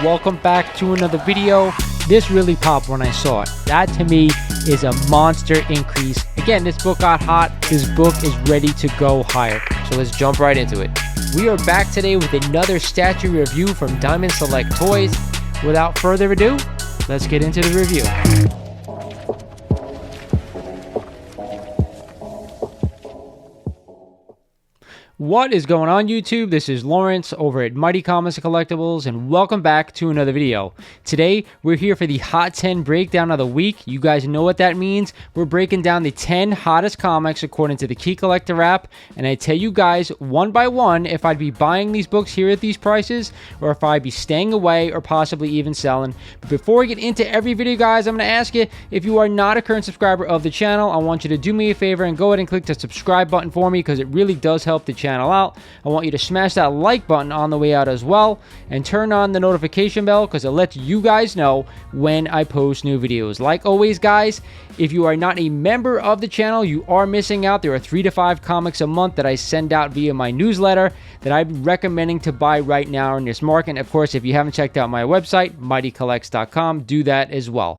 welcome back to another video. This really popped when I saw it. That to me is a monster increase. Again, this book got hot. This book is ready to go higher. So let's jump right into it. We are back today with another statue review from Diamond Select Toys. Without further ado, let's get into the review. What is going on, YouTube? This is Lawrence over at Mighty Comics and Collectibles, and welcome back to another video. Today, we're here for the Hot 10 breakdown of the week. You guys know what that means. We're breaking down the 10 hottest comics according to the Key Collector app, and I tell you guys one by one if I'd be buying these books here at these prices, or if I'd be staying away, or possibly even selling. But before we get into every video, guys, I'm going to ask you, if you are not a current subscriber of the channel, I want you to do me a favor and go ahead and click the subscribe button for me, because it really does help the channel out. I want you to smash that like button on the way out as well, and turn on the notification bell because it lets you guys know when I post new videos. Like always, guys, if you are not a member of the channel, you are missing out. There are 3 to 5 comics a month that I send out via my newsletter that I'm recommending to buy right now in this market. And of course, if you haven't checked out my website, mightycollects.com, do that as well.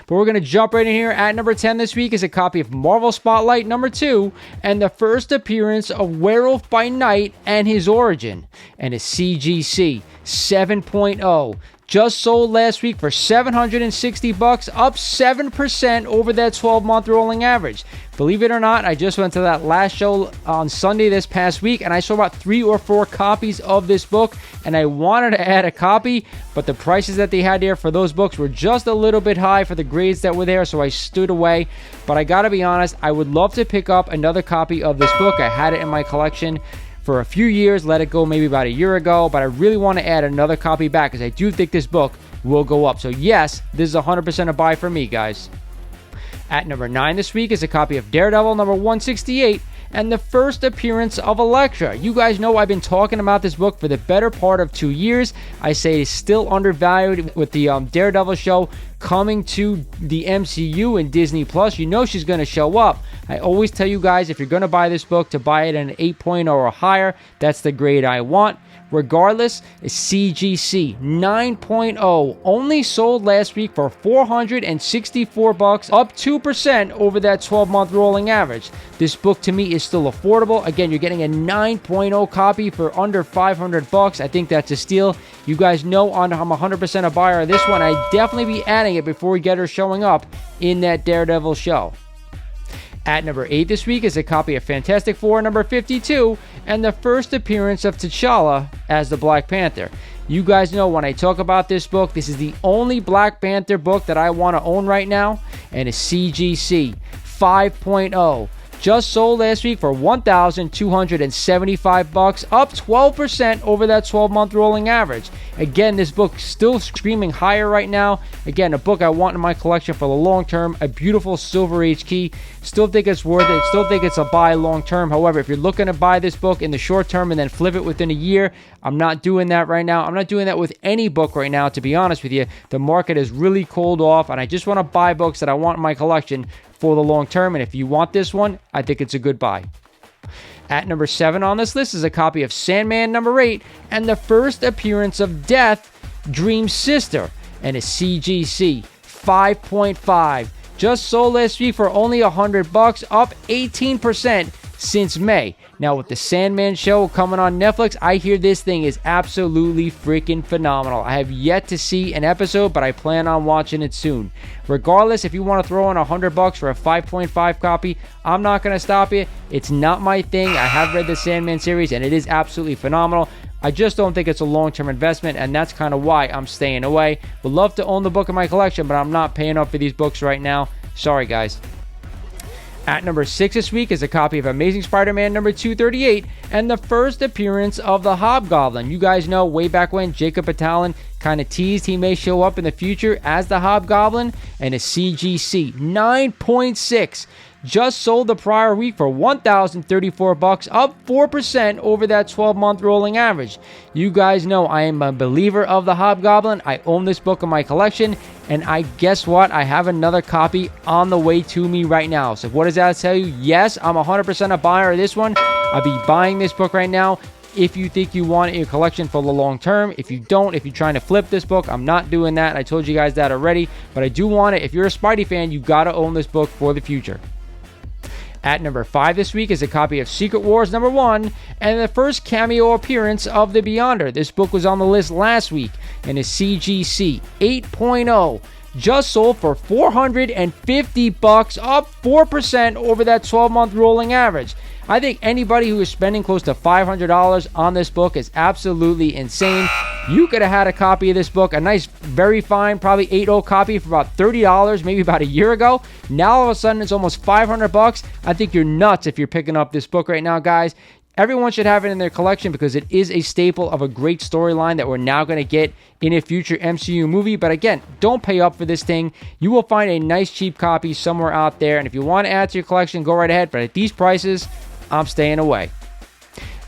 But we're going to jump right in here. At number 10 this week is a copy of Marvel Spotlight number 2 and the first appearance of Werewolf by Night and his origin, and a CGC 7.0. Just sold last week for $760, up 7% over that 12-month rolling average. Believe it or not, I just went to that last show on Sunday this past week, and I saw about 3 or 4 copies of this book, and I wanted to add a copy, but the prices that they had there for those books were just a little bit high for the grades that were there, so I stood away. But I gotta be honest, I would love to pick up another copy of this book. I had it in my collection for a few years, let it go maybe about a year ago, but I really want to add another copy back because I do think this book will go up. So yes, this is 100% a buy for me, guys. At number 9 this week is a copy of Daredevil number 168 and the first appearance of Elektra. You guys know I've been talking about this book for the better part of 2 years. I say it's still undervalued with the Daredevil show coming to the MCU and Disney Plus. You know she's going to show up. I always tell you guys, if you're going to buy this book, to buy it at an 8.0 or higher. That's the grade I want. Regardless, it's CGC 9.0, only sold last week for $464, up 2% over that 12-month rolling average. This book to me is still affordable. Again, you're getting a 9.0 copy for under $500. I think that's a steal. You guys know I'm 100% a buyer of this one. I'd definitely be adding it before we get her showing up in that Daredevil show. At number 8 this week is a copy of Fantastic Four number 52 and the first appearance of T'Challa as the Black Panther. You guys know when I talk about this book, this is the only Black Panther book that I want to own right now, and a CGC 5.0. Just sold last week for $1,275, up 12% over that 12-month rolling average. Again, this book still screaming higher right now. Again, a book I want in my collection for the long term. A beautiful Silver Age key. Still think it's worth it. Still think it's a buy long term. However, if you're looking to buy this book in the short term and then flip it within a year, I'm not doing that right now. I'm not doing that with any book right now, to be honest with you. The market is really cooled off, and I just want to buy books that I want in my collection for the long term. And if you want this one, I think it's a good buy. At number 7 on this list is a copy of Sandman number 8 and the first appearance of Death, Dream's sister, and a CGC 5.5. Just sold last week for only $100, up 18% since May. Now with the Sandman show coming on Netflix, I hear this thing is absolutely freaking phenomenal. I have yet to see an episode, but I plan on watching it soon. Regardless, if you want to throw in $100 for a 5.5 copy, I'm not going to stop you. It's not my thing. I have read the Sandman series, and it is absolutely phenomenal. I just don't think it's a long-term investment, and that's kind of why I'm staying away. Would love to own the book in my collection, but I'm not paying up for these books right now. Sorry, guys. At number 6 this week is a copy of Amazing Spider-Man number 238 and the first appearance of the Hobgoblin. You guys know way back when Jacob Batalon kind of teased he may show up in the future as the Hobgoblin, and a CGC 9.6. Just sold the prior week for $1,034, up 4% over that 12-month rolling average. You guys know I am a believer of the Hobgoblin. I own this book in my collection, and I guess what? I have another copy on the way to me right now. So what does that tell you? Yes, I'm 100% a buyer of this one. I'll be buying this book right now. If you think you want it in your collection for the long term, if you don't, if you're trying to flip this book, I'm not doing that. I told you guys that already, but I do want it. If you're a Spidey fan, you got to own this book for the future. At number 5 this week is a copy of Secret Wars #1 and the first cameo appearance of the Beyonder. This book was on the list last week and is CGC 8.0. Just sold for $450, up 4% over that 12-month rolling average. I think anybody who is spending close to $500 on this book is absolutely insane. You could have had a copy of this book, a nice, very fine, probably 8.0 copy for about $30, maybe about a year ago. Now all of a sudden it's almost $500. I think you're nuts if you're picking up this book right now, guys. Everyone should have it in their collection because it is a staple of a great storyline that we're now going to get in a future MCU movie. But again, don't pay up for this thing. You will find a nice cheap copy somewhere out there. And if you want to add to your collection, go right ahead. But at these prices, I'm staying away.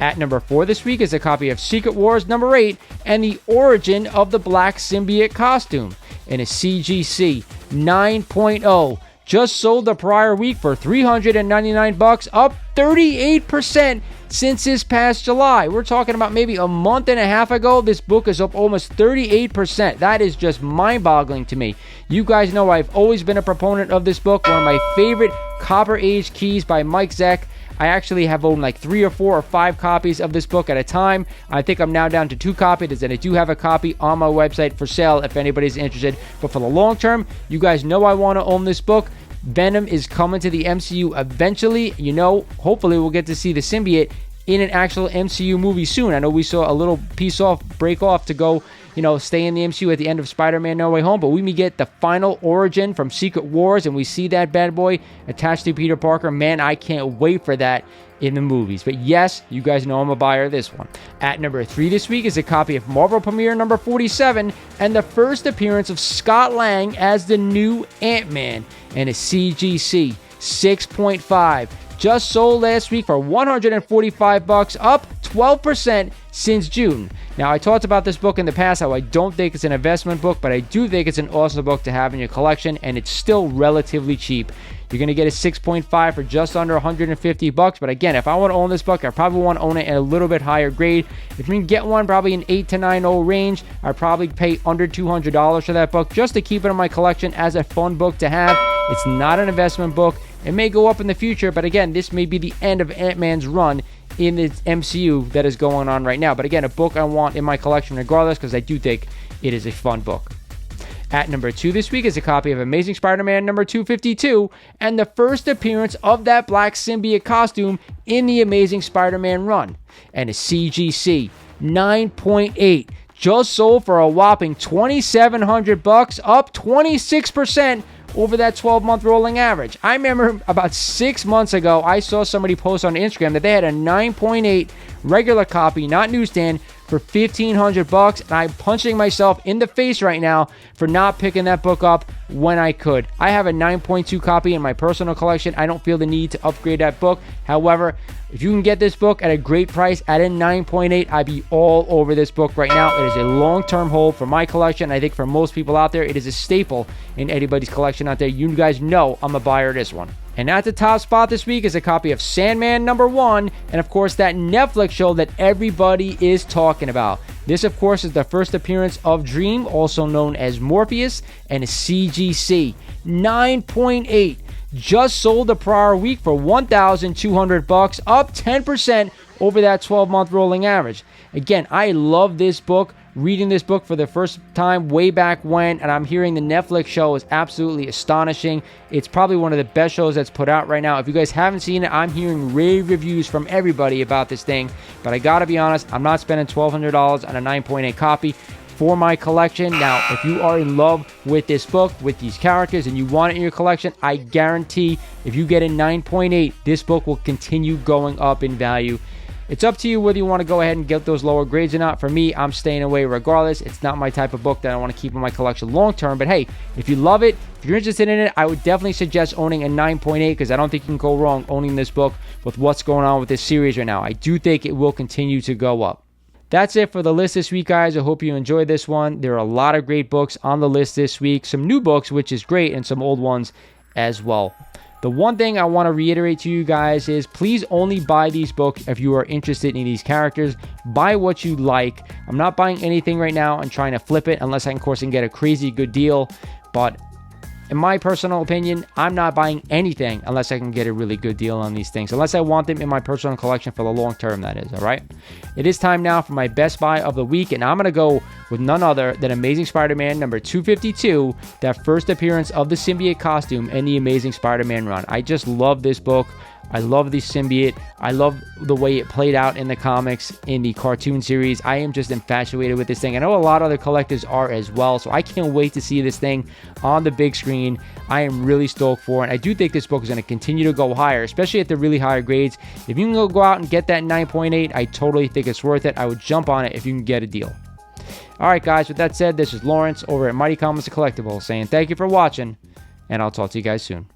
At number 4 this week is a copy of Secret Wars #8 and the origin of the Black Symbiote costume in a CGC 9.0. Just sold the prior week for $399, up 38% since this past July. We're talking about maybe a month and a half ago. This book is up almost 38%. That is just mind-boggling to me. You guys know I've always been a proponent of this book. One of my favorite Copper Age keys by Mike Zeck. I actually have owned like 3 or 4 or 5 copies of this book at a time. I think I'm now down to 2 copies, and I do have a copy on my website for sale if anybody's interested. But for the long term, you guys know I want to own this book. Venom is coming to the MCU eventually. You know, hopefully we'll get to see the symbiote in an actual MCU movie soon. I know we saw a little break off to go, stay in the MCU at the end of Spider-Man No Way Home, but we may get the final origin from Secret Wars, and we see that bad boy attached to Peter Parker. Man, I can't wait for that in the movies. But yes, you guys know I'm a buyer of this one. At number 3 this week is a copy of Marvel Premiere number 47 and the first appearance of Scott Lang as the new Ant-Man and a CGC 6.5. Just sold last week for $145, up 12% since June. Now, I talked about this book in the past, how I don't think it's an investment book, but I do think it's an awesome book to have in your collection, and it's still relatively cheap. You're going to get a 6.5 for just under $150. But again, if I want to own this book, I probably want to own it at a little bit higher grade. If you can get one probably in 8 to 9.0 range, I'd probably pay under $200 for that book just to keep it in my collection as a fun book to have. It's not an investment book. It may go up in the future, but again, this may be the end of Ant-Man's run in the MCU that is going on right now. But again, a book I want in my collection regardless because I do think it is a fun book. At number 2 this week is a copy of Amazing Spider-Man number 252 and the first appearance of that Black Symbiote costume in the Amazing Spider-Man run. And a CGC 9.8. Just sold for a whopping $2,700, up 26% over that 12-month rolling average. I remember about 6 months ago, I saw somebody post on Instagram that they had a 9.8 regular copy, not newsstand, for $1,500, and I'm punching myself in the face right now for not picking that book up when I could. I have a 9.2 copy in my personal collection. I don't feel the need to upgrade that book. However, if you can get this book at a great price at a 9.8, I'd be all over this book right now. It is a long-term hold for my collection. I think for most people out there, it is a staple in anybody's collection out there. You guys know I'm a buyer of this one. And at the top spot this week is a copy of Sandman number 1, and of course that Netflix show that everybody is talking about. This, of course, is the first appearance of Dream, also known as Morpheus, and a CGC 9.8. Just sold the prior week for $1,200, up 10% over that 12-month rolling average. Again, I love this book. Reading this book for the first time way back when, and I'm hearing the Netflix show is absolutely astonishing. It's probably one of the best shows that's put out right now. If you guys haven't seen it, I'm hearing rave reviews from everybody about this thing, but I gotta be honest, I'm not spending $1,200 on a 9.8 copy for my collection. Now, if you are in love with this book, with these characters, and you want it in your collection, I guarantee if you get a 9.8, this book will continue going up in value. It's up to you whether you want to go ahead and get those lower grades or not. For me, I'm staying away regardless. It's not my type of book that I want to keep in my collection long term. But hey, if you love it, if you're interested in it, I would definitely suggest owning a 9.8 because I don't think you can go wrong owning this book with what's going on with this series right now. I do think it will continue to go up. That's it for the list this week, guys. I hope you enjoyed this one. There are a lot of great books on the list this week. Some new books, which is great, and some old ones as well. The one thing I want to reiterate to you guys is please only buy these books if you are interested in these characters. Buy what you like. I'm not buying anything right now and trying to flip it unless I, of course, can get a crazy good deal. But in my personal opinion, I'm not buying anything unless I can get a really good deal on these things. Unless I want them in my personal collection for the long term, that is, all right? It is time now for my best buy of the week, and I'm going to go with none other than Amazing Spider-Man number 252, that first appearance of the symbiote costume in the Amazing Spider-Man run. I just love this book. I love the symbiote. I love the way it played out in the comics, in the cartoon series. I am just infatuated with this thing. I know a lot of other collectors are as well, so I can't wait to see this thing on the big screen. I am really stoked for it. I do think this book is going to continue to go higher, especially at the really higher grades. If you can go out and get that 9.8, I totally think it's worth it. I would jump on it if you can get a deal. All right, guys, with that said, this is Lawrence over at Mighty Comics and Collectibles saying thank you for watching, and I'll talk to you guys soon.